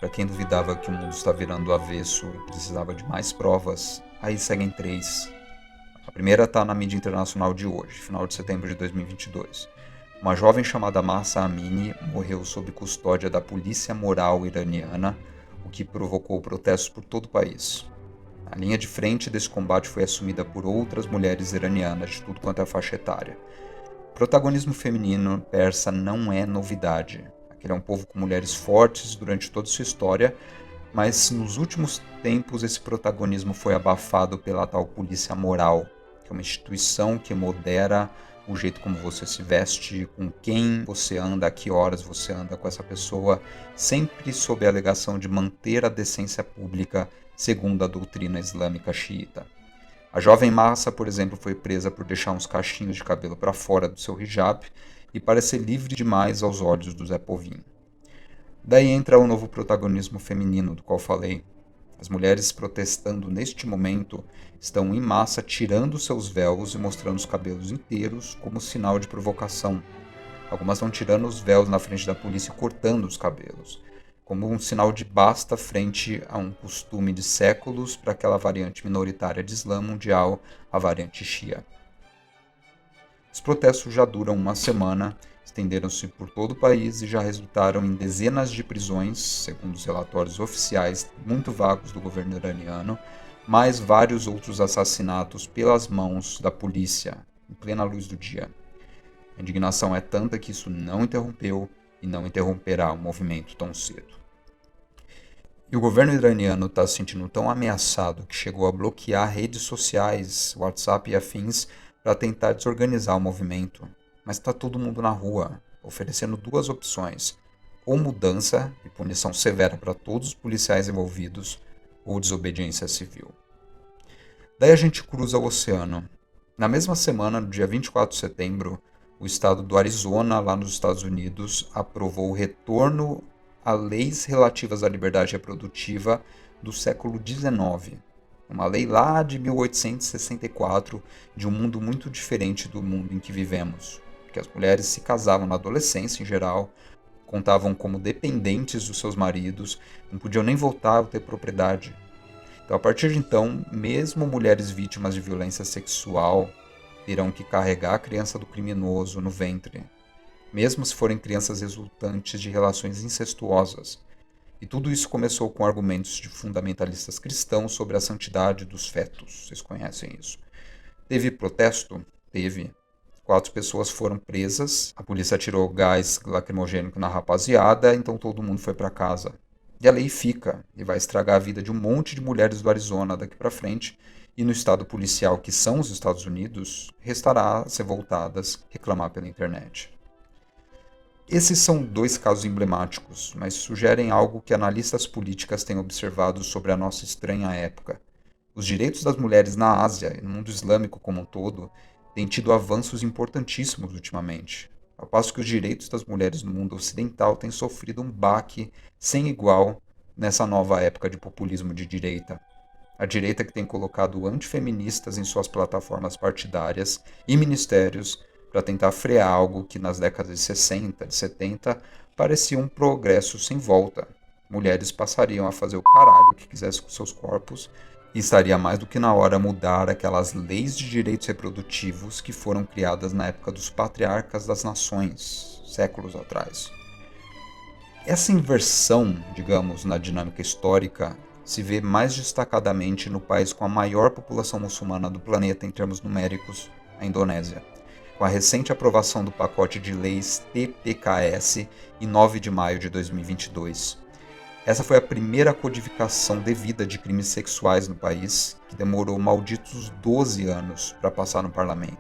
Para quem duvidava que o mundo está virando do avesso e precisava de mais provas, aí seguem 3. A primeira está na mídia internacional de hoje, final de setembro de 2022. Uma jovem chamada Mahsa Amini morreu sob custódia da polícia moral iraniana, o que provocou protestos por todo o país. A linha de frente desse combate foi assumida por outras mulheres iranianas de tudo quanto é faixa etária. O protagonismo feminino persa não é novidade. Aquele é um povo com mulheres fortes durante toda sua história, mas nos últimos tempos esse protagonismo foi abafado pela tal polícia moral, que é uma instituição que modera o jeito como você se veste, com quem você anda, a que horas você anda com essa pessoa, sempre sob a alegação de manter a decência pública segundo a doutrina islâmica xiita. A jovem Mahsa, por exemplo, foi presa por deixar uns cachinhos de cabelo para fora do seu hijab e parecer livre demais aos olhos do Zé Povinho. Daí entra o novo protagonismo feminino do qual falei. As mulheres protestando neste momento estão em massa tirando seus véus e mostrando os cabelos inteiros como sinal de provocação. Algumas estão tirando os véus na frente da polícia e cortando os cabelos, como um sinal de basta frente a um costume de séculos para aquela variante minoritária de Islã mundial, a variante Shia. Os protestos já duram uma semana, estenderam-se por todo o país e já resultaram em dezenas de prisões, segundo os relatórios oficiais muito vagos do governo iraniano, mais vários outros assassinatos pelas mãos da polícia, em plena luz do dia. A indignação é tanta que isso não interrompeu e não interromperá o movimento tão cedo. E o governo iraniano está se sentindo tão ameaçado que chegou a bloquear redes sociais, WhatsApp e afins para tentar desorganizar o movimento. Mas está todo mundo na rua, oferecendo 2 opções: ou mudança e punição severa para todos os policiais envolvidos, ou desobediência civil. Daí a gente cruza o oceano. Na mesma semana, no dia 24 de setembro, o estado do Arizona, lá nos Estados Unidos, aprovou o retorno a leis relativas à liberdade reprodutiva do século XIX. Uma lei lá de 1864, de um mundo muito diferente do mundo em que vivemos. Que as mulheres se casavam na adolescência em geral, contavam como dependentes dos seus maridos, não podiam nem votar ou ter propriedade. Então, a partir de então, mesmo mulheres vítimas de violência sexual terão que carregar a criança do criminoso no ventre, mesmo se forem crianças resultantes de relações incestuosas. E tudo isso começou com argumentos de fundamentalistas cristãos sobre a santidade dos fetos. Vocês conhecem isso. Teve protesto? Teve. 4 pessoas foram presas, a polícia atirou gás lacrimogênico na rapaziada, então todo mundo foi para casa. E a lei fica, e vai estragar a vida de um monte de mulheres do Arizona daqui para frente, e no estado policial, que são os Estados Unidos, restará a ser voltadas reclamar pela internet. Esses são 2 casos emblemáticos, mas sugerem algo que analistas políticas têm observado sobre a nossa estranha época. Os direitos das mulheres na Ásia e no mundo islâmico como um todo têm tido avanços importantíssimos ultimamente, ao passo que os direitos das mulheres no mundo ocidental têm sofrido um baque sem igual nessa nova época de populismo de direita. A direita que tem colocado antifeministas em suas plataformas partidárias e ministérios para tentar frear algo que nas décadas de 60, de 70, parecia um progresso sem volta. Mulheres passariam a fazer o caralho que quisesse com seus corpos e estaria mais do que na hora mudar aquelas leis de direitos reprodutivos que foram criadas na época dos patriarcas das nações, séculos atrás. Essa inversão, digamos, na dinâmica histórica, se vê mais destacadamente no país com a maior população muçulmana do planeta em termos numéricos, a Indonésia, com a recente aprovação do pacote de leis TPKS em 9 de maio de 2022. Essa foi a primeira codificação devida de crimes sexuais no país, que demorou malditos 12 anos para passar no parlamento.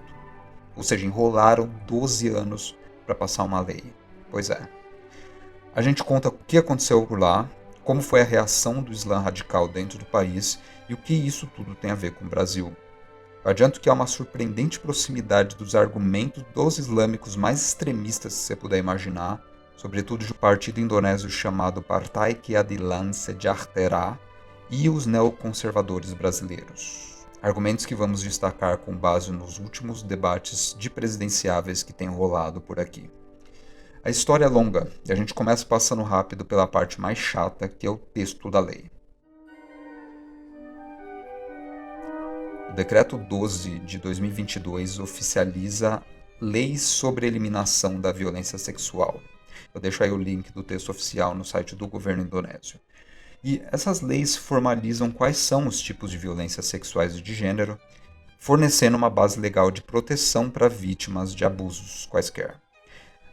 Ou seja, enrolaram 12 anos para passar uma lei. Pois é. A gente conta o que aconteceu por lá, como foi a reação do Islã radical dentro do país e o que isso tudo tem a ver com o Brasil. Eu adianto que há uma surpreendente proximidade dos argumentos dos islâmicos mais extremistas que você puder imaginar, sobretudo de um partido indonésio chamado Partai Keadilan Sejahtera e os neoconservadores brasileiros. Argumentos que vamos destacar com base nos últimos debates de presidenciáveis que têm rolado por aqui. A história é longa e a gente começa passando rápido pela parte mais chata, que é o texto da lei. O Decreto 12 de 2022 oficializa leis sobre eliminação da violência sexual. Eu deixo aí o link do texto oficial no site do governo indonésio. E essas leis formalizam quais são os tipos de violências sexuais e de gênero, fornecendo uma base legal de proteção para vítimas de abusos quaisquer.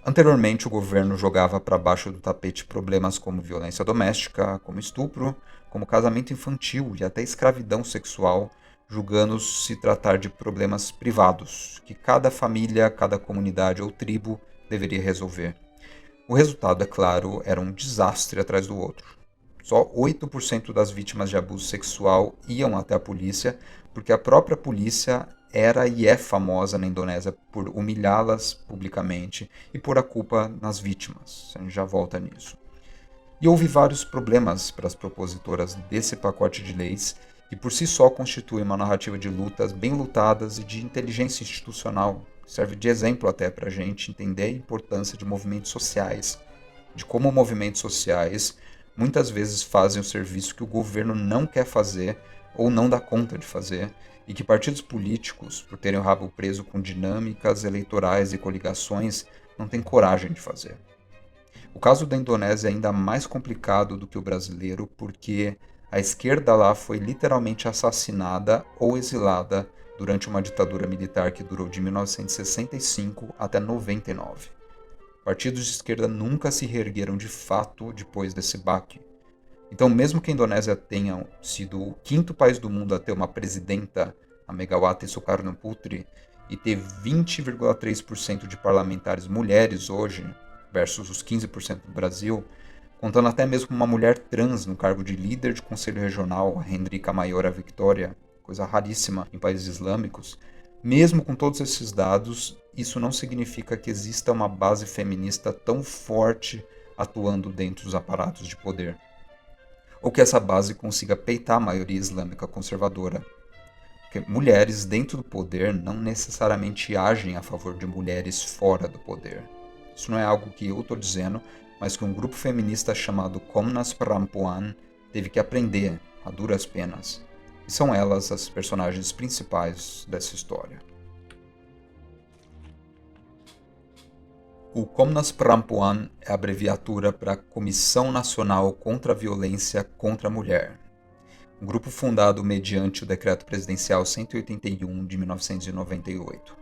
Anteriormente, o governo jogava para baixo do tapete problemas como violência doméstica, como estupro, como casamento infantil e até escravidão sexual, julgando se tratar de problemas privados, que cada família, cada comunidade ou tribo deveria resolver. O resultado, é claro, era um desastre atrás do outro. Só 8% das vítimas de abuso sexual iam até a polícia, porque a própria polícia era e é famosa na Indonésia por humilhá-las publicamente e pôr a culpa nas vítimas. A gente já volta nisso. E houve vários problemas para as propositoras desse pacote de leis, que por si só constitui uma narrativa de lutas bem lutadas e de inteligência institucional. Serve de exemplo até para a gente entender a importância de movimentos sociais, de como movimentos sociais muitas vezes fazem o serviço que o governo não quer fazer ou não dá conta de fazer, e que partidos políticos, por terem o rabo preso com dinâmicas eleitorais e coligações, não têm coragem de fazer. O caso da Indonésia é ainda mais complicado do que o brasileiro, porque a esquerda lá foi literalmente assassinada ou exilada durante uma ditadura militar que durou de 1965 até 99. Partidos de esquerda nunca se reergueram de fato depois desse baque. Então, mesmo que a Indonésia tenha sido o quinto país do mundo a ter uma presidenta, a Megawati Soekarno-Putri, e ter 20,3% de parlamentares mulheres hoje, versus os 15% do Brasil, contando até mesmo uma mulher trans no cargo de líder de conselho regional, a Hendrika Mayora Victoria, coisa raríssima em países islâmicos, mesmo com todos esses dados, isso não significa que exista uma base feminista tão forte atuando dentro dos aparatos de poder, ou que essa base consiga peitar a maioria islâmica conservadora. Porque mulheres dentro do poder não necessariamente agem a favor de mulheres fora do poder. Isso não é algo que eu estou dizendo, mas que um grupo feminista chamado Komnas Perempuan teve que aprender a duras penas. E são elas as personagens principais dessa história. O Komnas Perempuan é a abreviatura para Comissão Nacional contra a Violência contra a Mulher, um grupo fundado mediante o Decreto Presidencial 181 de 1998.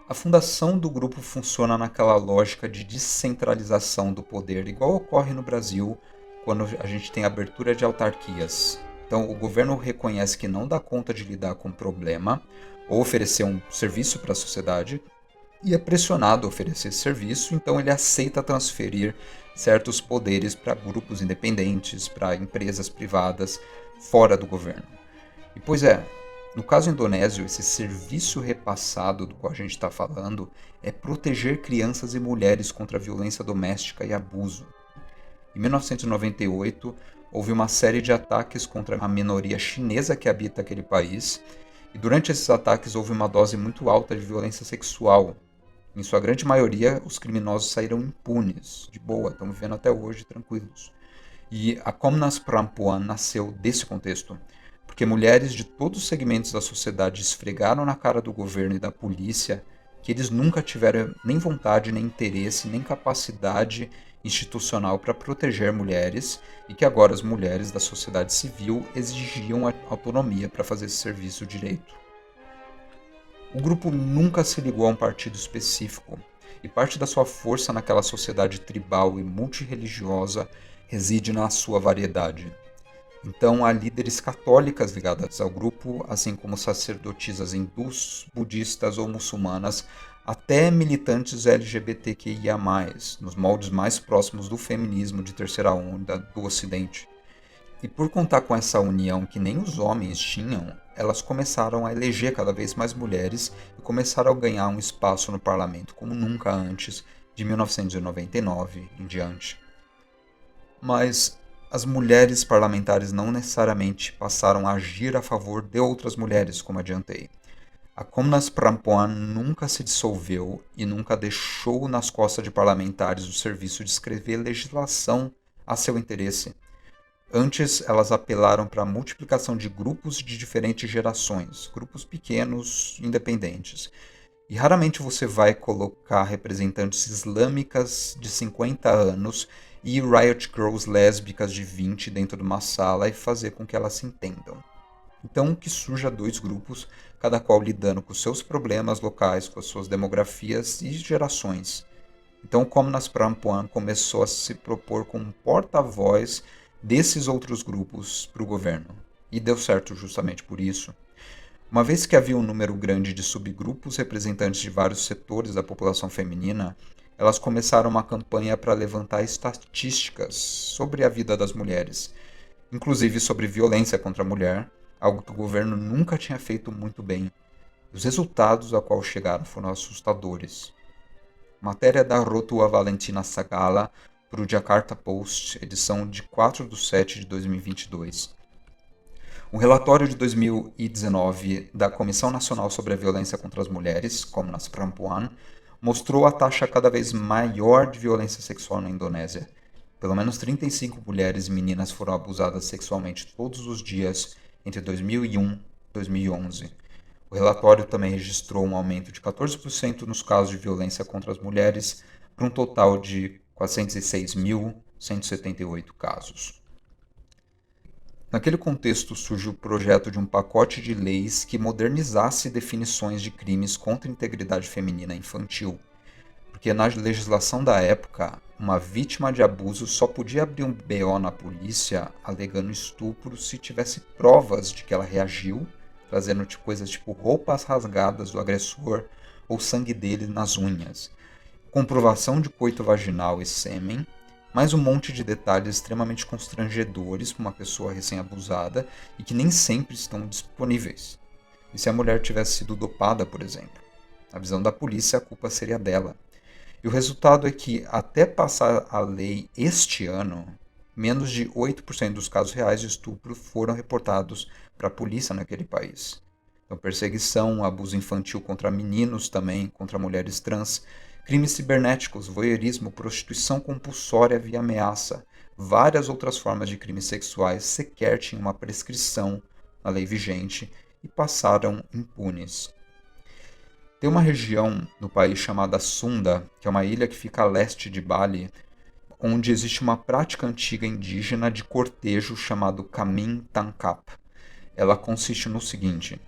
A fundação do grupo funciona naquela lógica de descentralização do poder, igual ocorre no Brasil quando a gente tem abertura de autarquias. Então, o governo reconhece que não dá conta de lidar com o problema ou oferecer um serviço para a sociedade, e é pressionado a oferecer esse serviço, então ele aceita transferir certos poderes para grupos independentes, para empresas privadas fora do governo. E pois é, no caso indonésio, esse serviço repassado do qual a gente está falando é proteger crianças e mulheres contra a violência doméstica e abuso. Em 1998, houve uma série de ataques contra a minoria chinesa que habita aquele país, e durante esses ataques houve uma dose muito alta de violência sexual. Em sua grande maioria, os criminosos saíram impunes, de boa, estão vivendo até hoje tranquilos. E a Komnas Perempuan nasceu desse contexto, porque mulheres de todos os segmentos da sociedade esfregaram na cara do governo e da polícia que eles nunca tiveram nem vontade, nem interesse, nem capacidade institucional para proteger mulheres, e que agora as mulheres da sociedade civil exigiam a autonomia para fazer esse serviço direito. O grupo nunca se ligou a um partido específico, e parte da sua força naquela sociedade tribal e multirreligiosa reside na sua variedade. Então há líderes católicas ligadas ao grupo, assim como sacerdotisas hindus, budistas ou muçulmanas, até militantes LGBTQIA+, nos moldes mais próximos do feminismo de terceira onda do Ocidente. E por contar com essa união que nem os homens tinham, elas começaram a eleger cada vez mais mulheres e começaram a ganhar um espaço no parlamento como nunca antes, de 1999 em diante. Mas as mulheres parlamentares não necessariamente passaram a agir a favor de outras mulheres, como adiantei. A Komnas Perempuan nunca se dissolveu e nunca deixou nas costas de parlamentares o serviço de escrever legislação a seu interesse. Antes, elas apelaram para a multiplicação de grupos de diferentes gerações, grupos pequenos, independentes. E raramente você vai colocar representantes islâmicas de 50 anos e riot girls lésbicas de 20 dentro de uma sala e fazer com que elas se entendam. Então, que surja dois grupos, cada qual lidando com seus problemas locais, com as suas demografias e gerações. Então, como nas Prampuan começou a se propor como um porta-voz desses outros grupos para o governo. E deu certo justamente por isso. Uma vez que havia um número grande de subgrupos representantes de vários setores da população feminina, elas começaram uma campanha para levantar estatísticas sobre a vida das mulheres, inclusive sobre violência contra a mulher, algo que o governo nunca tinha feito muito bem. Os resultados a qual chegaram foram assustadores. Matéria da Rotua Valentina Sagala para o Jakarta Post, edição de 4/7/2022. O relatório de 2019 da Comissão Nacional sobre a Violência contra as Mulheres, Komnas Perempuan, mostrou a taxa cada vez maior de violência sexual na Indonésia. Pelo menos 35 mulheres e meninas foram abusadas sexualmente todos os dias entre 2001 e 2011. O relatório também registrou um aumento de 14% nos casos de violência contra as mulheres, para um total de 406.178 casos. Naquele contexto surgiu o projeto de um pacote de leis que modernizasse definições de crimes contra a integridade feminina infantil, porque na legislação da época, uma vítima de abuso só podia abrir um BO na polícia alegando estupro se tivesse provas de que ela reagiu, trazendo coisas tipo roupas rasgadas do agressor ou sangue dele nas unhas, comprovação de coito vaginal e sêmen, mais um monte de detalhes extremamente constrangedores para uma pessoa recém-abusada e que nem sempre estão disponíveis. E se a mulher tivesse sido dopada, por exemplo? Na visão da polícia, a culpa seria dela. E o resultado é que, até passar a lei este ano, menos de 8% dos casos reais de estupro foram reportados para a polícia naquele país. Então, perseguição, abuso infantil contra meninos também, contra mulheres trans, crimes cibernéticos, voyeurismo, prostituição compulsória via ameaça, várias outras formas de crimes sexuais sequer tinham uma prescrição na lei vigente e passaram impunes. Tem uma região no país chamada Sunda, que é uma ilha que fica a leste de Bali, onde existe uma prática antiga indígena de cortejo chamado Kamin Tangkap. Ela consiste no seguinte: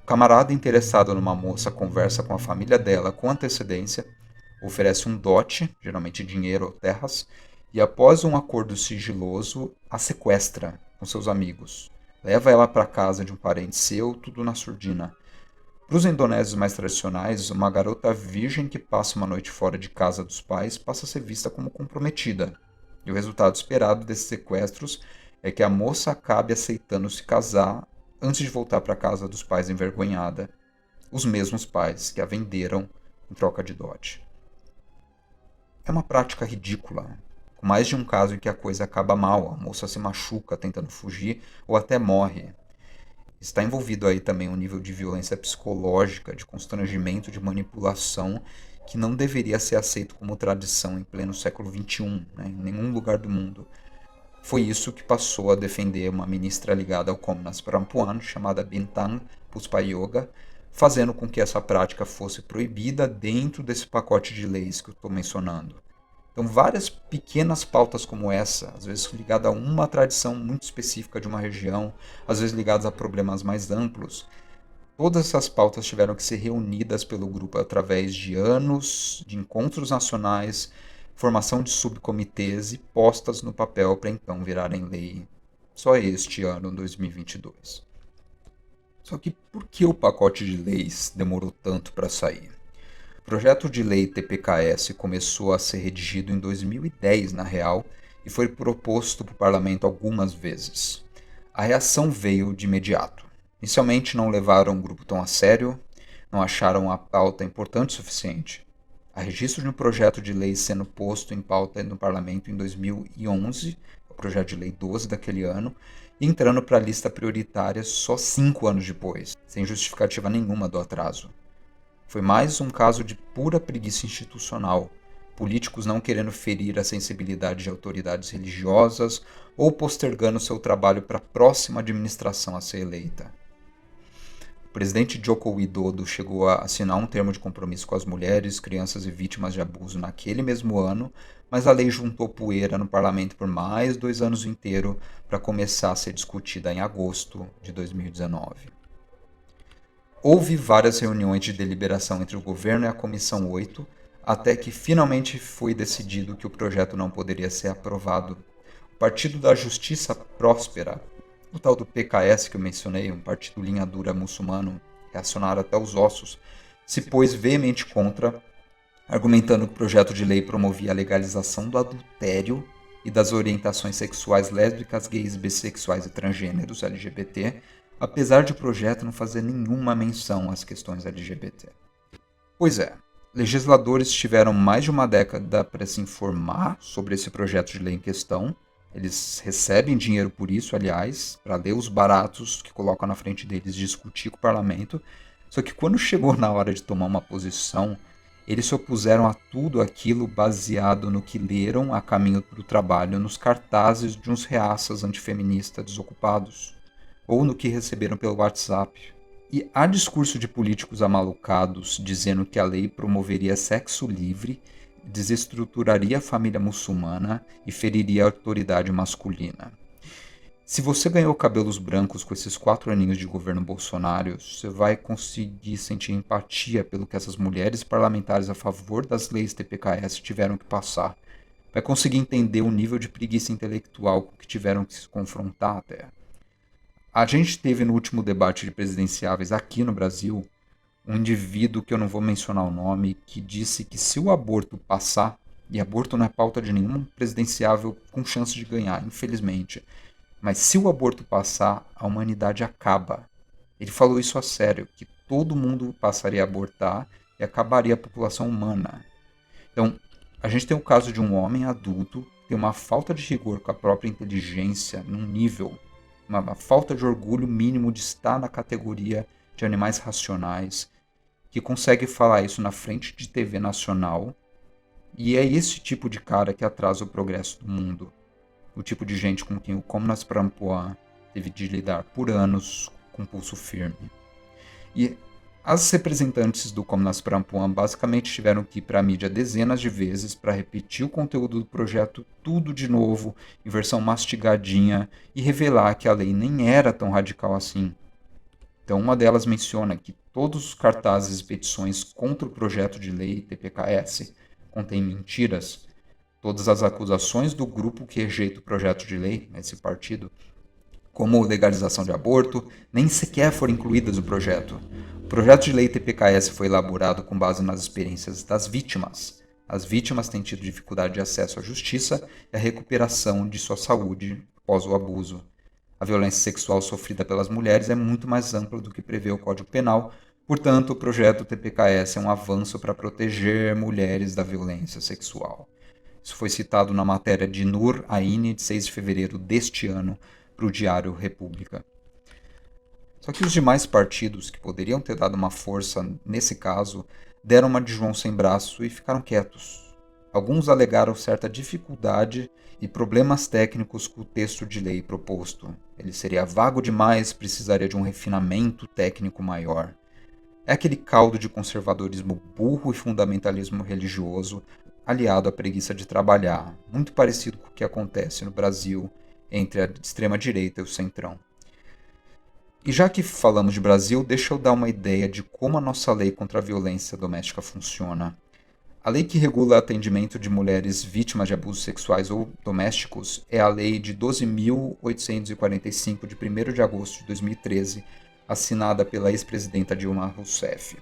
o camarada interessado numa moça conversa com a família dela com antecedência, oferece um dote, geralmente dinheiro ou terras, e após um acordo sigiloso, a sequestra com seus amigos. Leva ela para casa de um parente seu, tudo na surdina. Para os indonésios mais tradicionais, uma garota virgem que passa uma noite fora de casa dos pais passa a ser vista como comprometida. E o resultado esperado desses sequestros é que a moça acabe aceitando se casar antes de voltar para a casa dos pais envergonhada, os mesmos pais que a venderam em troca de dote. É uma prática ridícula, com mais de um caso em que a coisa acaba mal, a moça se machuca tentando fugir ou até morre. Está envolvido aí também um nível de violência psicológica, de constrangimento, de manipulação, que não deveria ser aceito como tradição em pleno século XXI, em nenhum lugar do mundo. Foi isso que passou a defender uma ministra ligada ao Komnas Perempuan, chamada Bintang Puspayoga, fazendo com que essa prática fosse proibida dentro desse pacote de leis que eu estou mencionando. Então, várias pequenas pautas como essa, às vezes ligadas a uma tradição muito específica de uma região, às vezes ligadas a problemas mais amplos, todas essas pautas tiveram que ser reunidas pelo grupo através de anos de encontros nacionais, formação de subcomitês e postas no papel para então virarem lei só este ano, 2022. Só que por que o pacote de leis demorou tanto para sair? O projeto de lei TPKS começou a ser redigido em 2010, na real, e foi proposto para o parlamento algumas vezes. A reação veio de imediato. Inicialmente não levaram o grupo tão a sério, não acharam a pauta importante o suficiente. Há registro de um projeto de lei sendo posto em pauta no parlamento em 2011, o projeto de lei 12 daquele ano, e entrando para a lista prioritária só 5 anos depois, sem justificativa nenhuma do atraso. Foi mais um caso de pura preguiça institucional, políticos não querendo ferir a sensibilidade de autoridades religiosas ou postergando seu trabalho para a próxima administração a ser eleita. O presidente Joko Widodo chegou a assinar um termo de compromisso com as mulheres, crianças e vítimas de abuso naquele mesmo ano, mas a lei juntou poeira no parlamento por mais 2 anos inteiros para começar a ser discutida em agosto de 2019. Houve várias reuniões de deliberação entre o governo e a Comissão 8, até que finalmente foi decidido que o projeto não poderia ser aprovado. O Partido da Justiça Próspera, o tal do PKS que eu mencionei, um partido linha dura muçulmano, reacionário até os ossos, se pôs veemente contra, argumentando que o projeto de lei promovia a legalização do adultério e das orientações sexuais lésbicas, gays, bissexuais e transgêneros LGBT, apesar de o projeto não fazer nenhuma menção às questões LGBT. Pois é, legisladores tiveram mais de uma década para se informar sobre esse projeto de lei em questão. Eles recebem dinheiro por isso, aliás, para ler os baratos que colocam na frente deles e discutir com o parlamento. Só que quando chegou na hora de tomar uma posição, eles se opuseram a tudo aquilo baseado no que leram a caminho para o trabalho nos cartazes de uns reaças antifeministas desocupados, ou no que receberam pelo WhatsApp. E há discurso de políticos amalucados dizendo que a lei promoveria sexo livre, desestruturaria a família muçulmana e feriria a autoridade masculina. Se você ganhou cabelos brancos com esses 4 aninhos de governo Bolsonaro, você vai conseguir sentir empatia pelo que essas mulheres parlamentares a favor das leis TPKS tiveram que passar. Vai conseguir entender o nível de preguiça intelectual com que tiveram que se confrontar até. A gente teve no último debate de presidenciáveis aqui no Brasil um indivíduo que eu não vou mencionar o nome, que disse que se o aborto passar, e aborto não é pauta de nenhum presidenciável com chance de ganhar, infelizmente, mas se o aborto passar, a humanidade acaba. Ele falou isso a sério, que todo mundo passaria a abortar e acabaria a população humana. Então, a gente tem o caso de um homem adulto que tem uma falta de rigor com a própria inteligência num nível, uma falta de orgulho mínimo de estar na categoria de animais racionais, que consegue falar isso na frente de TV nacional, e é esse tipo de cara que atrasa o progresso do mundo. O tipo de gente com quem o Comnas Prampuan teve de lidar por anos com pulso firme. E as representantes do Comnas Prampuan basicamente tiveram que ir para a mídia dezenas de vezes para repetir o conteúdo do projeto tudo de novo, em versão mastigadinha, e revelar que a lei nem era tão radical assim. Então, uma delas menciona que todos os cartazes e petições contra o projeto de lei TPKS contêm mentiras. Todas as acusações do grupo que rejeita o projeto de lei, esse partido, como legalização de aborto, nem sequer foram incluídas no projeto. O projeto de lei TPKS foi elaborado com base nas experiências das vítimas. As vítimas têm tido dificuldade de acesso à justiça e à recuperação de sua saúde após o abuso. A violência sexual sofrida pelas mulheres é muito mais ampla do que prevê o Código Penal, portanto, o projeto TPKS é um avanço para proteger mulheres da violência sexual. Isso foi citado na matéria de Nur Aini, de 6 de fevereiro deste ano, para o Diário República. Só que os demais partidos, que poderiam ter dado uma força nesse caso, deram uma de João sem braço e ficaram quietos. Alguns alegaram certa dificuldade e problemas técnicos com o texto de lei proposto. Ele seria vago demais, precisaria de um refinamento técnico maior. É aquele caldo de conservadorismo burro e fundamentalismo religioso, aliado à preguiça de trabalhar, muito parecido com o que acontece no Brasil entre a extrema-direita e o centrão. E já que falamos de Brasil, deixa eu dar uma ideia de como a nossa lei contra a violência doméstica funciona. A lei que regula o atendimento de mulheres vítimas de abusos sexuais ou domésticos é a Lei de 12.845, de 1º de agosto de 2013, assinada pela ex-presidenta Dilma Rousseff.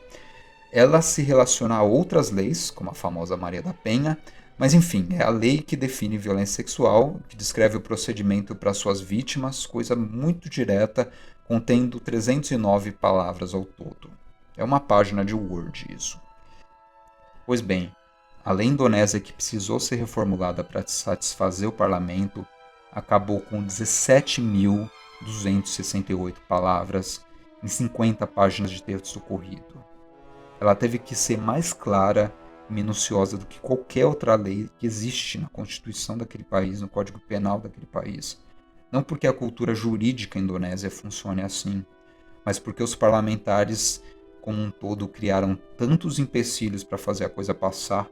Ela se relaciona a outras leis, como a famosa Maria da Penha, mas enfim, é a lei que define violência sexual, que descreve o procedimento para suas vítimas, coisa muito direta, contendo 309 palavras ao todo. É uma página de Word isso. Pois bem, a lei indonésia que precisou ser reformulada para satisfazer o parlamento acabou com 17.268 palavras em 50 páginas de texto corrido. Ela teve que ser mais clara e minuciosa do que qualquer outra lei que existe na Constituição daquele país, no Código Penal daquele país. Não porque a cultura jurídica indonésia funcione assim, mas porque os parlamentares, como um todo, criaram tantos empecilhos para fazer a coisa passar,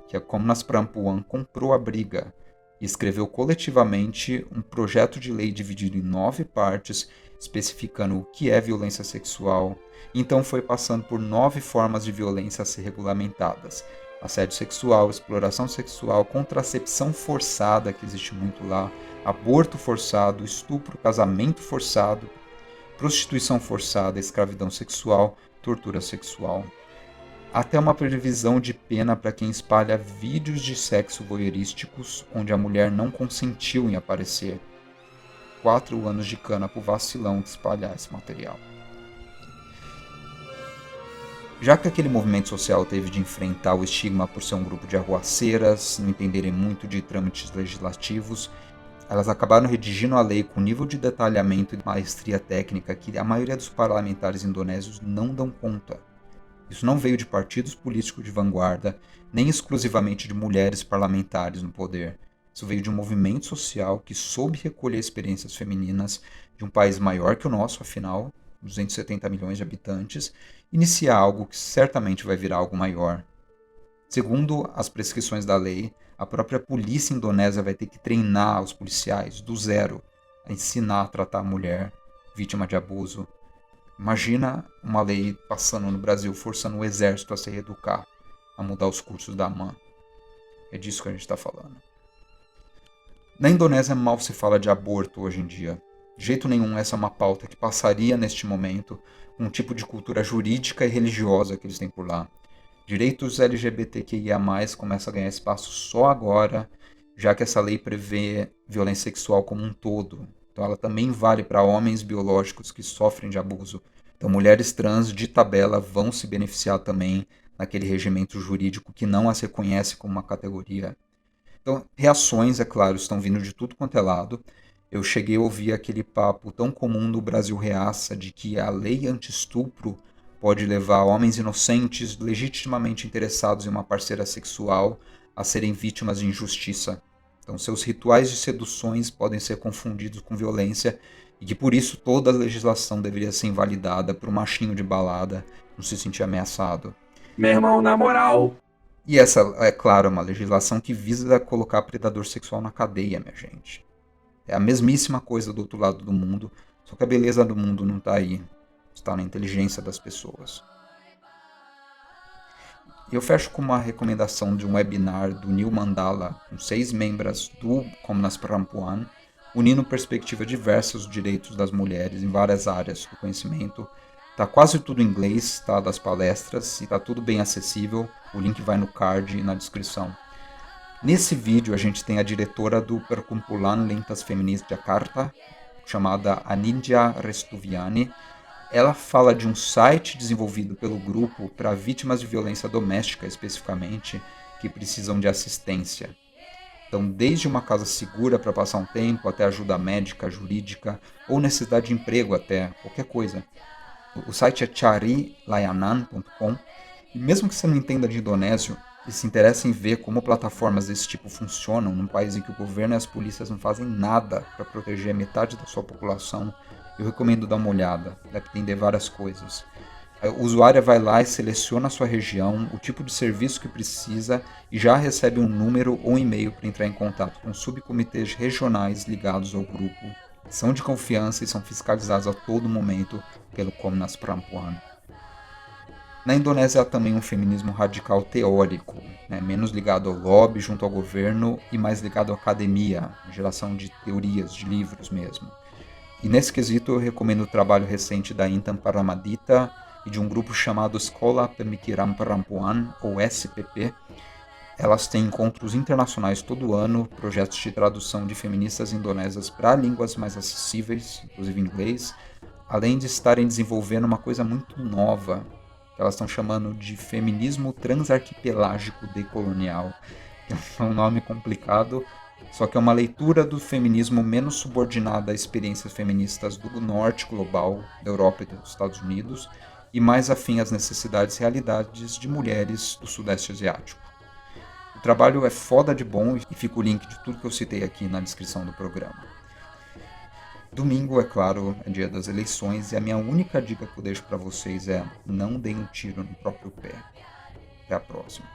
que a Komnas Perempuan comprou a briga e escreveu coletivamente um projeto de lei dividido em 9 partes, especificando o que é violência sexual. Então foi passando por 9 formas de violência a ser regulamentadas: assédio sexual, exploração sexual, contracepção forçada, que existe muito lá, aborto forçado, estupro, casamento forçado, prostituição forçada, escravidão sexual, tortura sexual. Até uma previsão de pena para quem espalha vídeos de sexo voyeurísticos onde a mulher não consentiu em aparecer. 4 anos de cana pro vacilão que espalhar esse material. Já que aquele movimento social teve de enfrentar o estigma por ser um grupo de arruaceiras, não entenderem muito de trâmites legislativos, elas acabaram redigindo a lei com nível de detalhamento e maestria técnica que a maioria dos parlamentares indonésios não dão conta. Isso não veio de partidos políticos de vanguarda, nem exclusivamente de mulheres parlamentares no poder. Isso veio de um movimento social que soube recolher experiências femininas de um país maior que o nosso, afinal, 270 milhões de habitantes, iniciar algo que certamente vai virar algo maior. Segundo as prescrições da lei, a própria polícia indonésia vai ter que treinar os policiais do zero a ensinar a tratar a mulher vítima de abuso. Imagina uma lei passando no Brasil, forçando o exército a se reeducar, a mudar os cursos da AMAN. É disso que a gente está falando. Na Indonésia mal se fala de aborto hoje em dia. De jeito nenhum essa é uma pauta que passaria neste momento com um tipo de cultura jurídica e religiosa que eles têm por lá. Direitos LGBTQIA+, começam a ganhar espaço só agora, já que essa lei prevê violência sexual como um todo. Então ela também vale para homens biológicos que sofrem de abuso. Então mulheres trans de tabela vão se beneficiar também naquele regimento jurídico que não as reconhece como uma categoria. Então reações, é claro, estão vindo de tudo quanto é lado. Eu cheguei a ouvir aquele papo tão comum do Brasil Reaça de que a lei anti-estupro pode levar homens inocentes, legitimamente interessados em uma parceira sexual, a serem vítimas de injustiça. Então, seus rituais de seduções podem ser confundidos com violência e que, por isso, toda a legislação deveria ser invalidada para o machinho de balada não se sentir ameaçado. Meu irmão, na moral! E essa, é claro, é uma legislação que visa colocar predador sexual na cadeia, minha gente. É a mesmíssima coisa do outro lado do mundo, só que a beleza do mundo não está aí. Está na inteligência das pessoas. E eu fecho com uma recomendação de um webinar do Neil Mandala, com 6 membros do Komnas Perempuan, unindo perspectivas diversas dos direitos das mulheres em várias áreas do conhecimento. Está quase tudo em inglês, tá, das palestras, e está tudo bem acessível. O link vai no card e na descrição. Nesse vídeo a gente tem a diretora do Perkumpulan Lintas Feminis Jakarta, chamada Anindya Restuviani. Ela fala de um site desenvolvido pelo grupo para vítimas de violência doméstica, especificamente, que precisam de assistência. Então, desde uma casa segura para passar um tempo, até ajuda médica, jurídica, ou necessidade de emprego até, qualquer coisa. O site é charilayanan.com, e mesmo que você não entenda de indonésio e se interessa em ver como plataformas desse tipo funcionam num país em que o governo e as polícias não fazem nada para proteger a metade da sua população, eu recomendo dar uma olhada, dá para entender várias coisas. O usuário vai lá e seleciona a sua região, o tipo de serviço que precisa e já recebe um número ou e-mail para entrar em contato com subcomitês regionais ligados ao grupo. São de confiança e são fiscalizados a todo momento pelo Komnas Perempuan. Na Indonésia há também um feminismo radical teórico, menos ligado ao lobby junto ao governo e mais ligado à academia, geração de teorias, de livros mesmo. E nesse quesito eu recomendo o trabalho recente da Intan Paramadita e de um grupo chamado Sekolah Pemikiran Perempuan, ou SPP. Elas têm encontros internacionais todo ano, projetos de tradução de feministas indonésias para línguas mais acessíveis, inclusive inglês, além de estarem desenvolvendo uma coisa muito nova, que elas estão chamando de feminismo transarquipelágico decolonial. É um nome complicado, Só que é uma leitura do feminismo menos subordinada a experiências feministas do norte global, da Europa e dos Estados Unidos, e mais afim às necessidades e realidades de mulheres do Sudeste Asiático. O trabalho é foda de bom e fica o link de tudo que eu citei aqui na descrição do programa. Domingo, é claro, é dia das eleições e a minha única dica que eu deixo para vocês é: não deem um tiro no próprio pé. Até a próxima.